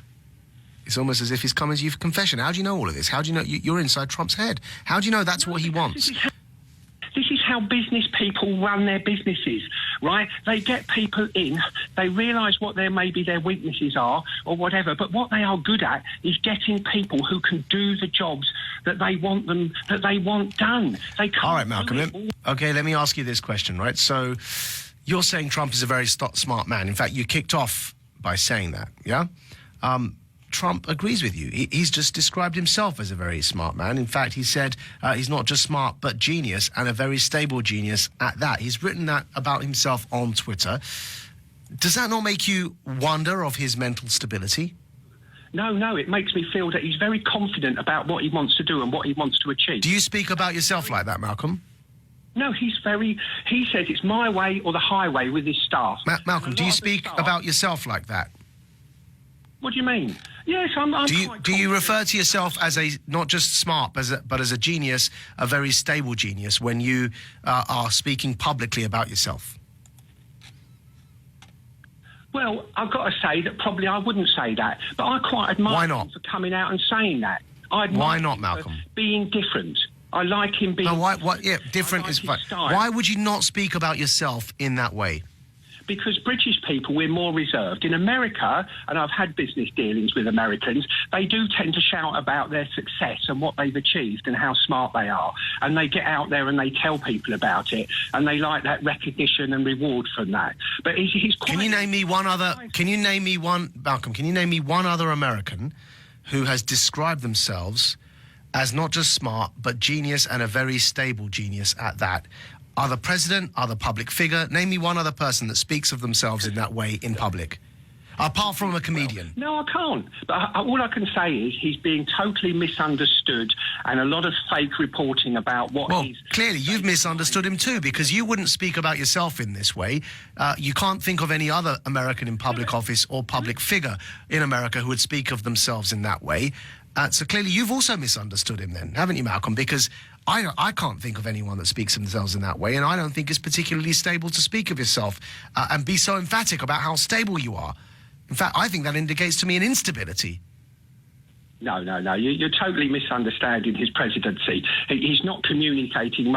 It's almost as if he's come as you for confession. How do you know all of this? How do you know you're inside Trump's head? How do you know that's what he wants? This is how business people run their businesses, right? They get people in, they realise what maybe their weaknesses are or whatever, but what they are good at is getting people who can do the jobs that they want done. They can't. All right, Malcolm. Okay, let me ask you this question, right? So you're saying Trump is a very smart man. In fact, you kicked off by saying that, yeah? Trump agrees with you. He's just described himself as a very smart man. In fact, he said he's not just smart, but genius, and a very stable genius at that. He's written that about himself on Twitter. Does that not make you wonder of his mental stability? No, it makes me feel that he's very confident about what he wants to do and what he wants to achieve. Do you speak about yourself like that, Malcolm? No, he says it's my way or the highway with his staff. Malcolm, do you speak about yourself like that? What do you mean? Yes, I'm do you refer to yourself as a not just smart, but as a genius, a very stable genius, when you are speaking publicly about yourself? Well, I've got to say that probably I wouldn't say that, but I quite admire him for coming out and saying that. Why not, Malcolm? Being different. I like him being... different is fine. Why would you not speak about yourself in that way? Because British people, we're more reserved. In America, and I've had business dealings with Americans, they do tend to shout about their success and what they've achieved and how smart they are. And they get out there and they tell people about it. And they like that recognition and reward from that. But he's quite... Can you name me one other... Malcolm, can you name me one other American who has described themselves as not just smart, but genius, and a very stable genius at that? Other president, other public figure. Name me one other person that speaks of themselves in that way in public, apart from a comedian. No, I can't. But all I can say is he's being totally misunderstood, and a lot of fake reporting about what he's... Well, clearly you've misunderstood him too, because you wouldn't speak about yourself in this way. You can't think of any other American in public office or public figure in America who would speak of themselves in that way. So clearly you've also misunderstood him then, haven't you, Malcolm? Because I can't think of anyone that speaks of themselves in that way, and I don't think it's particularly stable to speak of yourself and be so emphatic about how stable you are. In fact, I think that indicates to me an instability. No. You're totally misunderstanding his presidency. He's not communicating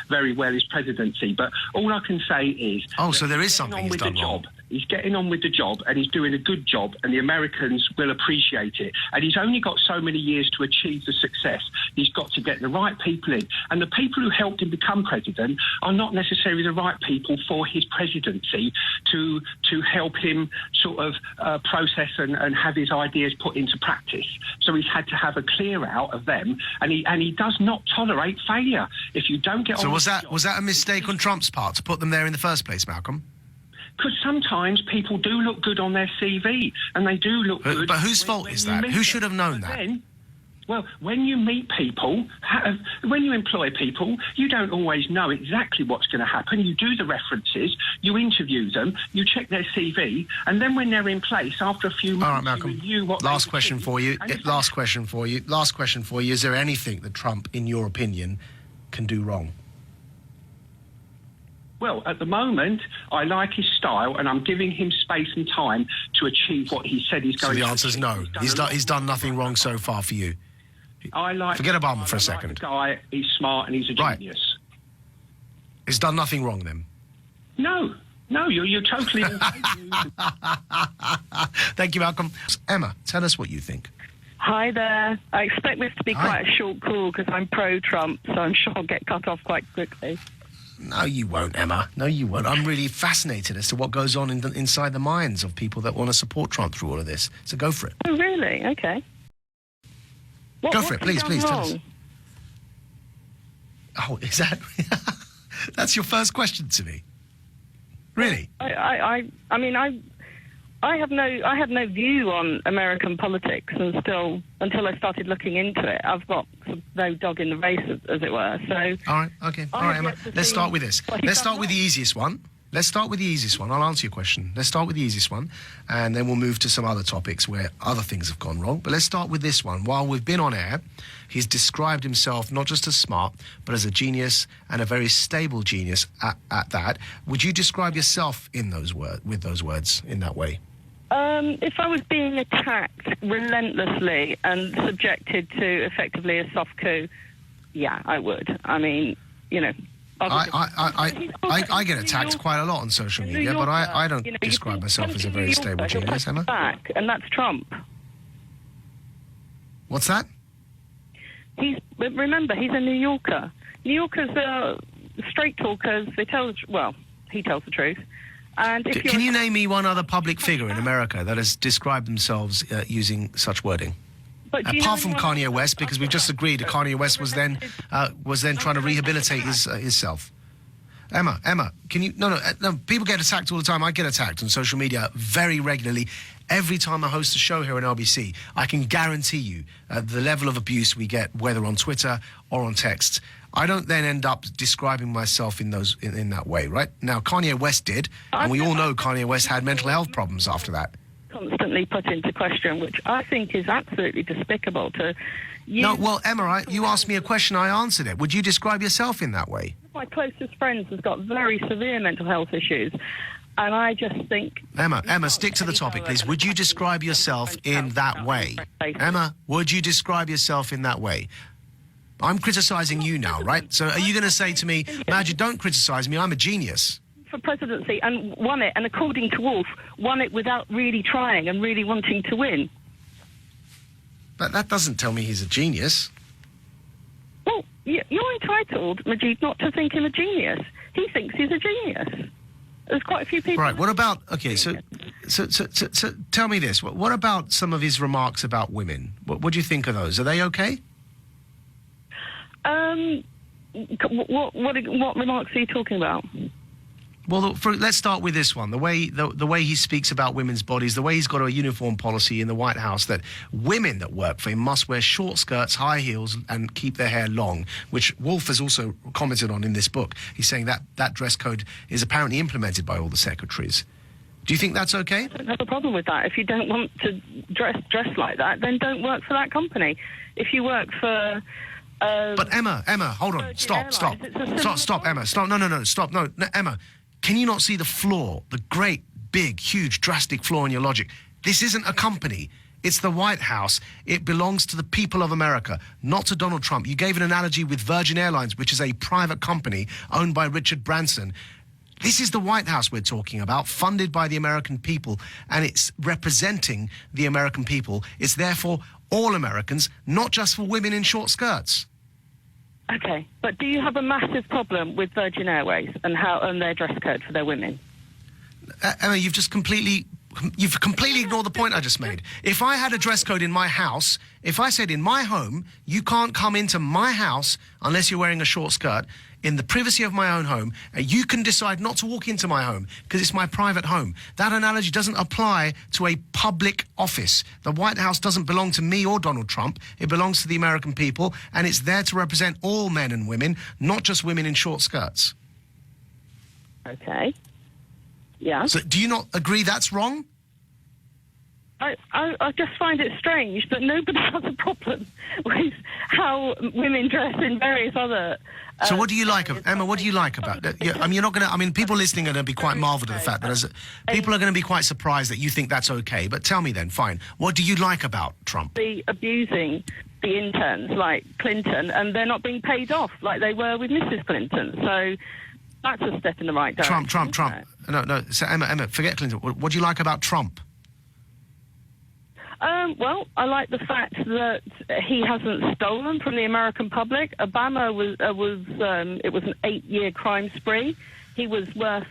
very well his presidency. But all I can say is... Oh, so there is something he's done wrong. He's getting on with the job, and he's doing a good job, and the Americans will appreciate it. And he's only got so many years to achieve the success. He's got to get the right people in. And the people who helped him become president are not necessarily the right people for his presidency to help him sort of process and have his ideas put into practice. So he's had to have a clear out of them, and he does not tolerate failure. If you don't get on... So was that a mistake on Trump's part to put them there in the first place, Malcolm? Because sometimes people do look good on their CV, and they do look good. But whose fault is that? Who should have known that? Then, well, when you meet people, when you employ people, you don't always know exactly what's going to happen. You do the references, you interview them, you check their CV, and then when they're in place, after a few months, all right, Malcolm. you review what... Last question for you. Last question for you. Is there anything that Trump, in your opinion, can do wrong? Well, at the moment, I like his style, and I'm giving him space and time to achieve what he said he's going to achieve. So the answer's no. He's done nothing wrong so far for you. Forget Obama for a second. The guy, he's smart and he's a genius. He's done nothing wrong then? No, you're totally... Thank you, Malcolm. Emma, tell us what you think. Hi there. I expect this to be quite a short call because I'm pro-Trump, so I'm sure I'll get cut off quite quickly. No, you won't, Emma. No, you won't. I'm really fascinated as to what goes on inside the minds of people that want to support Trump through all of this. So go for it. Oh, really? Okay. Go for it, please tell us. Oh, is that... That's your first question to me? Really? I mean, I have no view on American politics, and still, until I started looking into it, I've got no dog in the race, as it were. So, all right, okay, all right, Emma. Let's start with this. Let's start with the easiest one. I'll answer your question. Let's start with the easiest one, and then we'll move to some other topics where other things have gone wrong. But let's start with this one. While we've been on air, he's described himself not just as smart, but as a genius, and a very stable genius at that. Would you describe yourself with those words in that way? If I was being attacked relentlessly and subjected to effectively a soft coup, yeah, I would. I mean, you know... I get attacked quite a lot on social media, but I don't describe myself as a very stable genius, Emma. And that's Trump. What's that? Remember, he's a New Yorker. New Yorkers are straight talkers. He tells the truth. And can you name me one other public figure in America that has described themselves using such wording? Apart from Kanye West, because we've just agreed that Kanye West was then trying to rehabilitate himself. Emma, can you... No, people get attacked all the time. I get attacked on social media very regularly. Every time I host a show here on LBC, I can guarantee you the level of abuse we get, whether on Twitter or on text. I don't then end up describing myself in that way, right? Now, Kanye West did, and we all know Kanye West had mental health problems after that. Constantly put into question, which I think is absolutely despicable to use... No, well, Emma, you asked me a question, I answered it. Would you describe yourself in that way? My closest friends has got very severe mental health issues, and I just think... Emma, stick to the topic, please. Would you describe yourself in that way? Emma, would you describe yourself in that way? I'm criticising you now, right? So are you going to say to me, Maajid, don't criticise me, I'm a genius? For presidency and won it, and according to Wolf, won it without really trying and really wanting to win. But that doesn't tell me he's a genius. Well, you're entitled, Maajid, not to think him a genius. He thinks he's a genius. There's quite a few people... Right, what about... Okay, so tell me this. What about some of his remarks about women? What do you think of those? Are they okay? What remarks are you talking about? Well, let's start with this one. The way he speaks about women's bodies, the way he's got a uniform policy in the White House that women that work for him must wear short skirts, high heels, and keep their hair long, which Wolf has also commented on in this book. He's saying that dress code is apparently implemented by all the secretaries. Do you think that's okay? I don't have a problem with that. If you don't want to dress like that, then don't work for that company. If you work for... But Emma, hold on. Stop, Emma. Stop. No, stop. No, Emma, can you not see the flaw, the great, big, huge, drastic flaw in your logic? This isn't a company. It's the White House. It belongs to the people of America, not to Donald Trump. You gave an analogy with Virgin Airlines, which is a private company owned by Richard Branson. This is the White House we're talking about, funded by the American people, and it's representing the American people. It's therefore all Americans, not just for women in short skirts. Okay, but do you have a massive problem with Virgin Airways and their dress code for their women? Emma, you've completely ignored the point I just made. If I had a dress code in my house, if I said in my home, you can't come into my house unless you're wearing a short skirt, in the privacy of my own home, and you can decide not to walk into my home because it's my private home. That analogy doesn't apply to a public office. The White House doesn't belong to me or Donald Trump. It belongs to the American people, and it's there to represent all men and women, not just women in short skirts. Okay. Yeah. So do you not agree that's wrong? I just find it strange that nobody has a problem with how women dress in various other... So what do you like, Emma, what do you like about it? Yeah, I mean, you're not going to... I mean, people listening are going to be quite marvelled at the fact that... people are going to be quite surprised that you think that's okay. But tell me then, fine, what do you like about Trump? Abusing the interns like Clinton, and they're not being paid off like they were with Mrs. Clinton. So that's a step in the right direction. Trump. No. So Emma, forget Clinton. What do you like about Trump? Well, I like the fact that he hasn't stolen from the American public. Obama was it was an 8-year crime spree. He was worth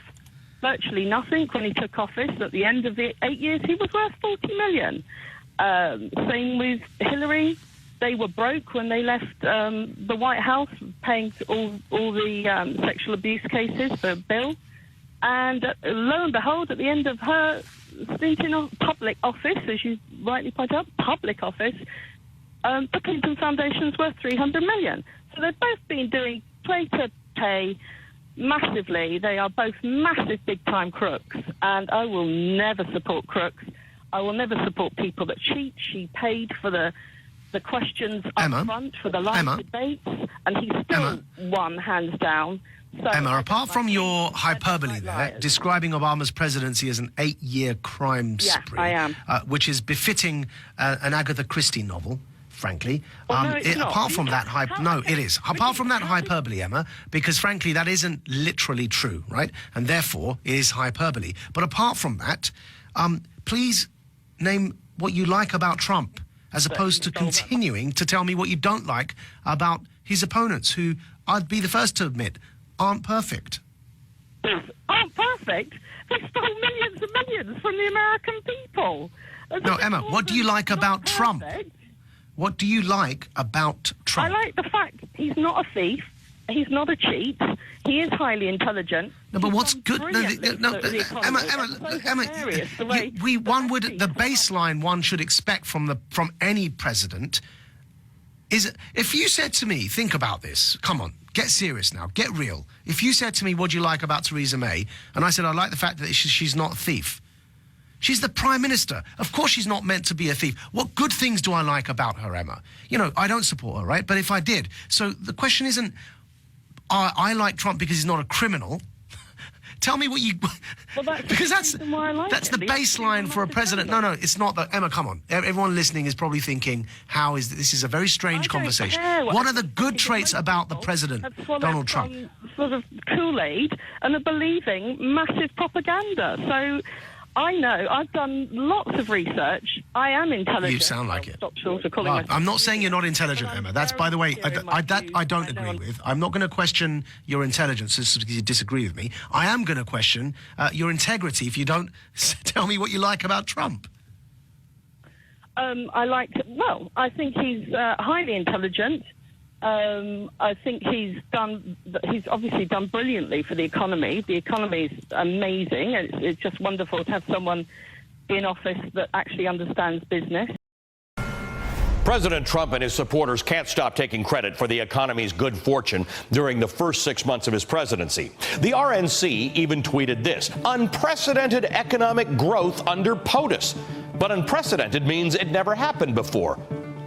virtually nothing when he took office. At the end of the 8 years, he was worth $40 million. Same with Hillary. They were broke when they left the White House, paying all the sexual abuse cases for Bill. And lo and behold, at the end of her stint in public office, as you rightly point out, public office, the Clinton Foundation's worth $300 million. So they've both been doing play to pay massively. They are both massive big-time crooks, and I will never support crooks. I will never support people that cheat. She paid for the questions up front, for the live debates, and he still won hands down. So Emma, apart from your hyperbole there, describing Obama's presidency as an 8-year crime spree, I am. Which is befitting an Agatha Christie novel, frankly. Well, no, it's not. Apart from that it is. Apart from that hyperbole, Emma, because frankly that isn't literally true, right? And therefore it is hyperbole. But apart from that, please name what you like about Trump, as opposed to continuing to tell me what you don't like about his opponents, who I'd be the first to admit aren't perfect. Aren't perfect? They stole millions and millions from the American people. No, Emma, what do you like about Trump? What do you like about Trump? I like the fact he's not a thief. He's not a cheat. He is highly intelligent. No, but what's good? Emma, the baseline one should expect from any president is, if you said to me, think about this, come on, get serious now, get real. If you said to me, what do you like about Theresa May? And I said, I like the fact that she's not a thief. She's the Prime Minister. Of course she's not meant to be a thief. What good things do I like about her, Emma? You know, I don't support her, right? But if I did. So the question isn't, I like Trump because he's not a criminal. Tell me what you... because that's the baseline for a president. No, it's not that. Emma, come on. Everyone listening is probably thinking, this is a very strange conversation. What are the good traits about the president, Donald Trump? Sort of Kool-Aid and are believing massive propaganda. So I know, I've done lots of research. I am intelligent. You sound like it. Stop short of calling myself. I'm not saying you're not intelligent, Emma. That's, by the way, I don't agree with. I'm not going to question your intelligence because you disagree with me. I am going to question your integrity if you don't tell me what you like about Trump. I think he's highly intelligent. I think he's obviously done brilliantly for the economy. The economy is amazing. It's just wonderful to have someone in office that actually understands business. President Trump and his supporters can't stop taking credit for the economy's good fortune during the first 6 months of his presidency. The RNC even tweeted this: unprecedented economic growth under POTUS. But unprecedented means it never happened before.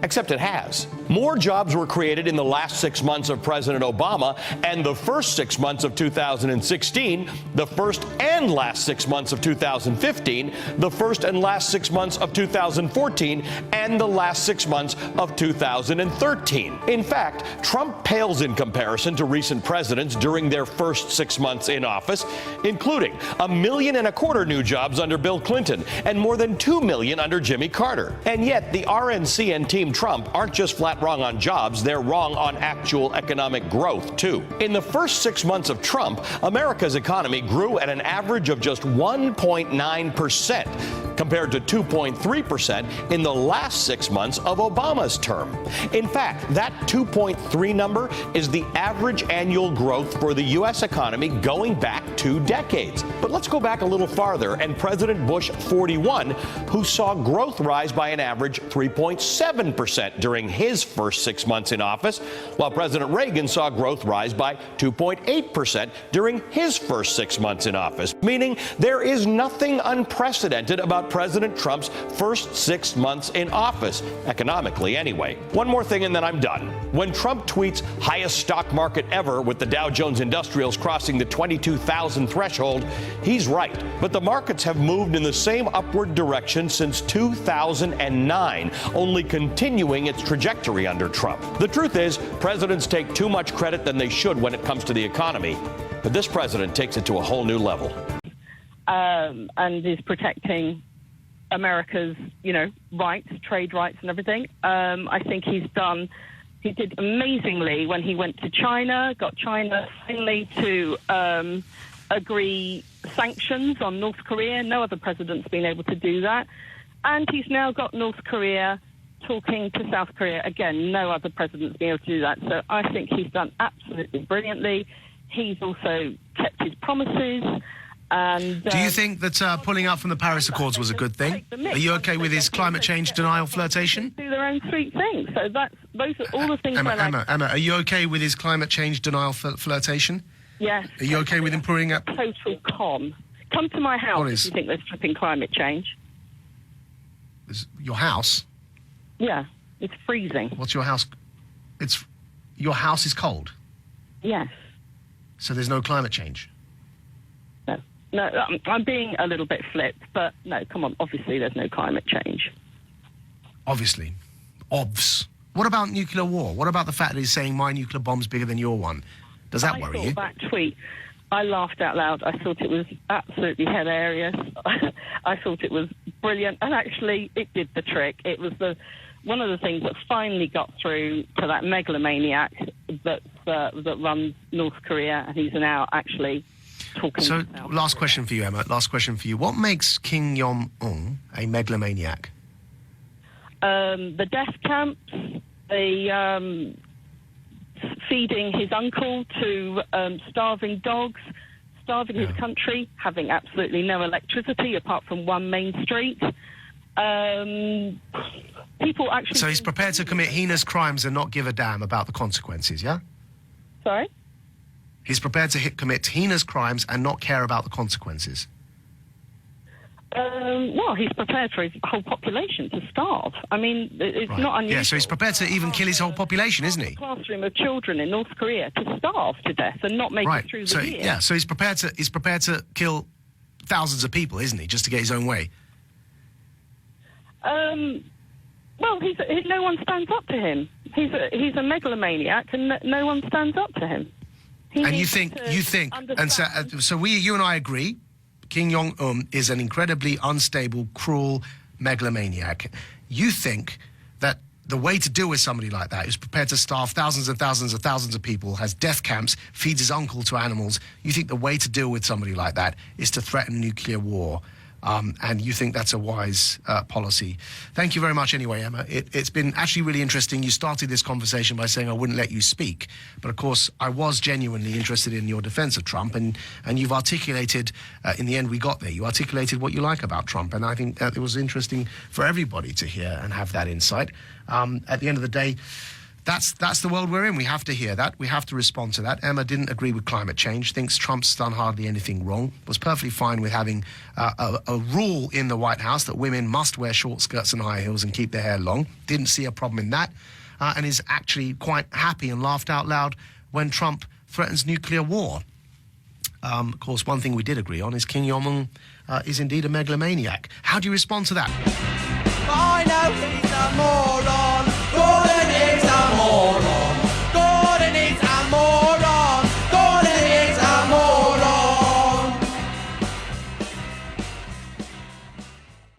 Except it has. More jobs were created in the last 6 months of President Obama and the first 6 months of 2016, the first and last 6 months of 2015, the first and last 6 months of 2014, and the last 6 months of 2013. In fact, Trump pales in comparison to recent presidents during their first 6 months in office, including 1.25 million new jobs under Bill Clinton and more than 2 million under Jimmy Carter. And yet, the RNC and Team Trump aren't just flat wrong on jobs, they're wrong on actual economic growth, too. In the first 6 months of Trump, America's economy grew at an average of just 1.9%, compared to 2.3% in the last 6 months of Obama's term. In fact, that 2.3 number is the average annual growth for the U.S. economy going back 2 decades. But let's go back a little farther, and President Bush 41, who saw growth rise by an average 3.7% during his first 6 months in office, while President Reagan saw growth rise by 2.8% during his first 6 months in office, meaning there is nothing unprecedented about President Trump's first 6 months in office, economically anyway. One more thing and then I'm done. When Trump tweets highest stock market ever with the Dow Jones Industrials crossing the 22,000 threshold, he's right. But the markets have moved in the same upward direction since 2009, only continuing its trajectory under Trump. The truth is, presidents take too much credit than they should when it comes to the economy. But this president takes it to a whole new level. And is protecting America's, rights, trade rights and everything. I think he did amazingly when he went to China, got China finally to agree sanctions on North Korea. No other president's been able to do that. And he's now got North Korea talking to South Korea. Again, no other president's been able to do that. So I think he's done absolutely brilliantly. He's also kept his promises. And, do you think that pulling out from the Paris Accords was a good thing? Are you okay with his climate change denial flirtation? Do their own sweet thing. So those are all the things I like. Emma, are you okay with his climate change denial flirtation? Yes. Are you okay with him pulling up? Total con. Come to my house if you think there's flipping climate change. Your house? Yeah, it's freezing. What's your house? Your house is cold? Yes. So there's no climate change? No, I'm being a little bit flipped, but no, come on, obviously there's no climate change. Obviously. Obvs. What about nuclear war? What about the fact that he's saying my nuclear bomb's bigger than your one? Does that worry you? That tweet, I laughed out loud. I thought it was absolutely hilarious. I thought it was brilliant, and actually it did the trick. It was one of the things that finally got through to that megalomaniac that runs North Korea, and he's now actually talking. So, last question for you, Emma. Last question for you. What makes Kim Jong-un a megalomaniac? The death camps, the feeding his uncle to starving dogs, starving his country, having absolutely no electricity apart from one main street. People actually... So he's prepared to commit heinous crimes and not give a damn about the consequences, yeah? Sorry? He's prepared to commit heinous crimes and not care about the consequences. Well, he's prepared for his whole population to starve. I mean, it's not unusual. Yeah, so he's prepared to even kill his whole population, isn't he? A classroom of children in North Korea to starve to death and not make it through the year. Yeah, so he's prepared to kill thousands of people, isn't he, just to get his own way? Well, no one stands up to him. He's a megalomaniac, and no one stands up to him. And you think, and so you and I agree, Kim Jong-un is an incredibly unstable, cruel megalomaniac. You think that the way to deal with somebody like that is prepared to starve thousands and thousands and thousands of people, has death camps, feeds his uncle to animals. You think the way to deal with somebody like that is to threaten nuclear war. And you think that's a wise policy. Thank you very much anyway, Emma. It's been actually really interesting. You started this conversation by saying I wouldn't let you speak. But, of course, I was genuinely interested in your defence of Trump. And you've articulated, in the end we got there, you articulated what you like about Trump. And I think it was interesting for everybody to hear and have that insight. At the end of the day, That's the world we're in. We have to hear that. We have to respond to that. Emma didn't agree with climate change, thinks Trump's done hardly anything wrong, was perfectly fine with having a rule in the White House that women must wear short skirts and high heels and keep their hair long. Didn't see a problem in that, and is actually quite happy and laughed out loud when Trump threatens nuclear war. Of course, one thing we did agree on is Kim Jong-un is indeed a megalomaniac. How do you respond to that? I know he's a moron.